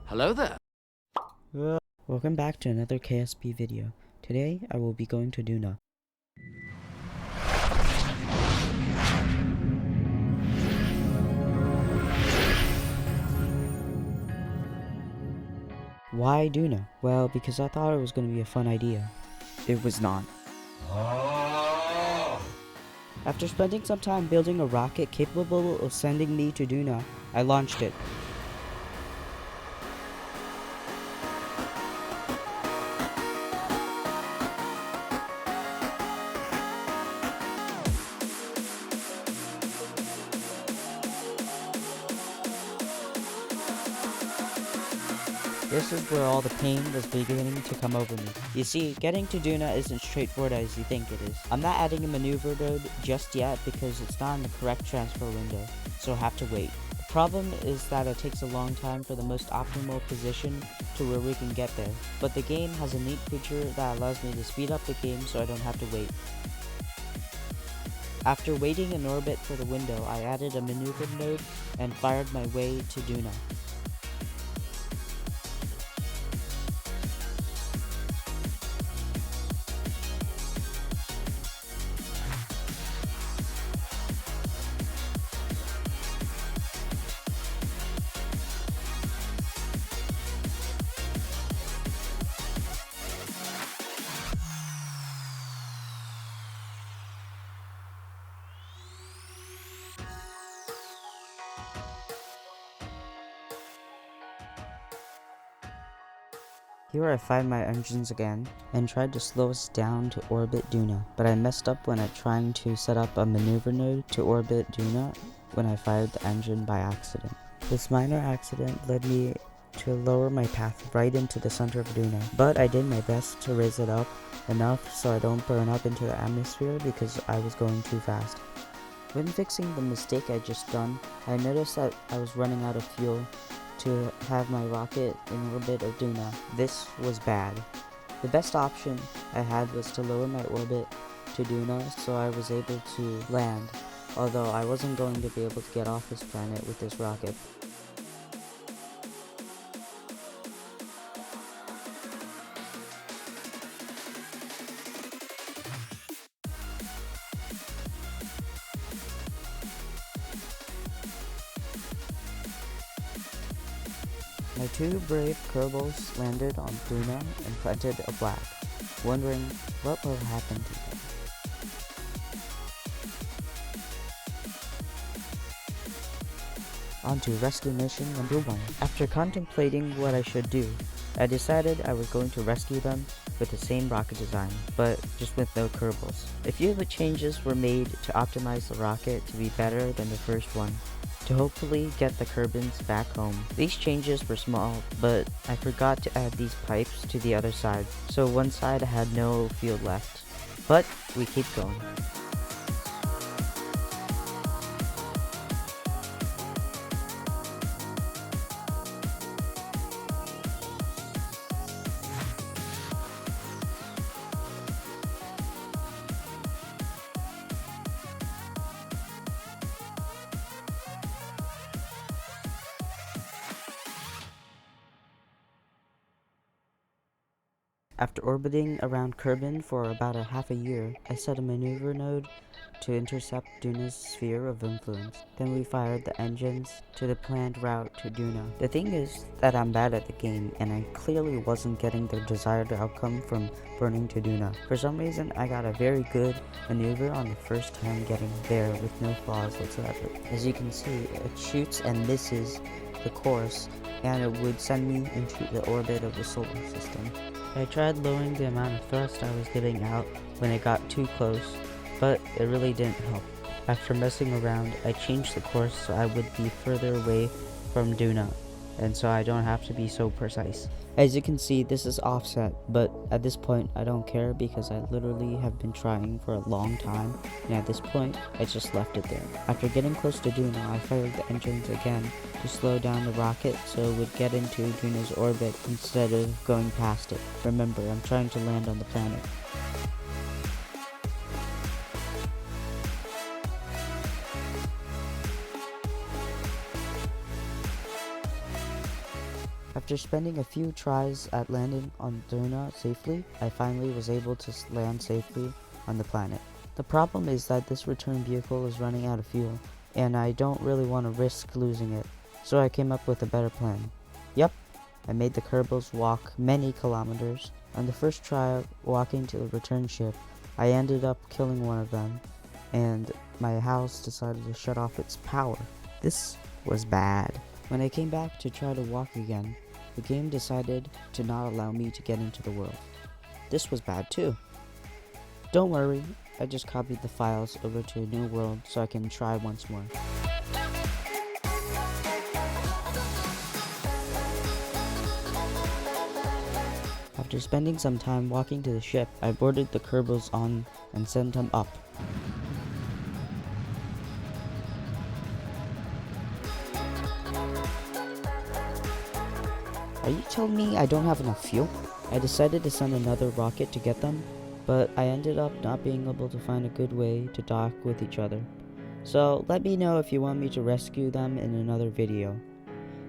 Hello there. Welcome back to another KSP video. Today I will be going to Duna. Why Duna? Well, because I thought it was going to be a fun idea. It was not. After spending some time building a rocket capable of sending me to Duna, I launched it. This is where all the pain was beginning to come over me. You see, getting to Duna isn't straightforward as you think it is. I'm not adding a maneuver node just yet because it's not in the correct transfer window, so I'll have to wait. The problem is that it takes a long time for the most optimal position to where we can get there, but the game has a neat feature that allows me to speed up the game so I don't have to wait. After waiting in orbit for the window, I added a maneuver node and fired my way to Duna. Here I fired my engines again, and tried to slow us down to orbit Duna, but I messed up when trying to set up a maneuver node to orbit Duna when I fired the engine by accident. This minor accident led me to lower my path right into the center of Duna, but I did my best to raise it up enough so I don't burn up into the atmosphere because I was going too fast. When fixing the mistake I just done, I noticed that I was running out of fuel to have my rocket in orbit of Duna. This was bad. The best option I had was to lower my orbit to Duna so I was able to land, although I wasn't going to be able to get off this planet with this rocket. My two brave Kerbals landed on Duna and planted a flag, wondering what will happen to them. On to rescue mission number 1. After contemplating what I should do, I decided I was going to rescue them with the same rocket design, but just with no Kerbals. A few of the changes were made to optimize the rocket to be better than the first one, to hopefully get the Kerbins back home. These changes were small, but I forgot to add these pipes to the other side, so one side had no fuel left. But we keep going. After orbiting around Kerbin for about a half a year, I set a maneuver node to intercept Duna's sphere of influence. Then we fired the engines to the planned route to Duna. The thing is that I'm bad at the game, and I clearly wasn't getting the desired outcome from burning to Duna. For some reason, I got a very good maneuver on the first time getting there with no flaws whatsoever. As you can see, it shoots and misses the course, and it would send me into the orbit of the solar system. I tried lowering the amount of thrust I was giving out when it got too close, but it really didn't help. After messing around, I changed the course so I would be further away from Duna, and so I don't have to be so precise. As you can see, this is offset, but at this point I don't care because I literally have been trying for a long time, and at this point I just left it there. After getting close to Duna, I fired the engines again to slow down the rocket so it would get into Duna's orbit instead of going past it. Remember, I'm trying to land on the planet. After spending a few tries at landing on Duna safely, I finally was able to land safely on the planet. The problem is that this return vehicle is running out of fuel, and I don't really want to risk losing it, so I came up with a better plan. Yep, I made the Kerbals walk many kilometers. On the first try walking to the return ship, I ended up killing one of them, and my house decided to shut off its power. This was bad. When I came back to try to walk again, the game decided to not allow me to get into the world. This was bad too. Don't worry, I just copied the files over to a new world so I can try once more. After spending some time walking to the ship, I boarded the Kerbals on and sent them up. Are you telling me I don't have enough fuel? I decided to send another rocket to get them, but I ended up not being able to find a good way to dock with each other. So let me know if you want me to rescue them in another video.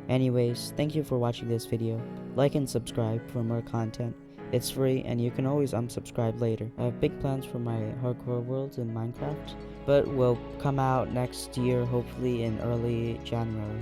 Anyways, thank you for watching this video. Like and subscribe for more content. It's free and you can always unsubscribe later. I have big plans for my hardcore worlds in Minecraft, but will come out next year, hopefully in early January.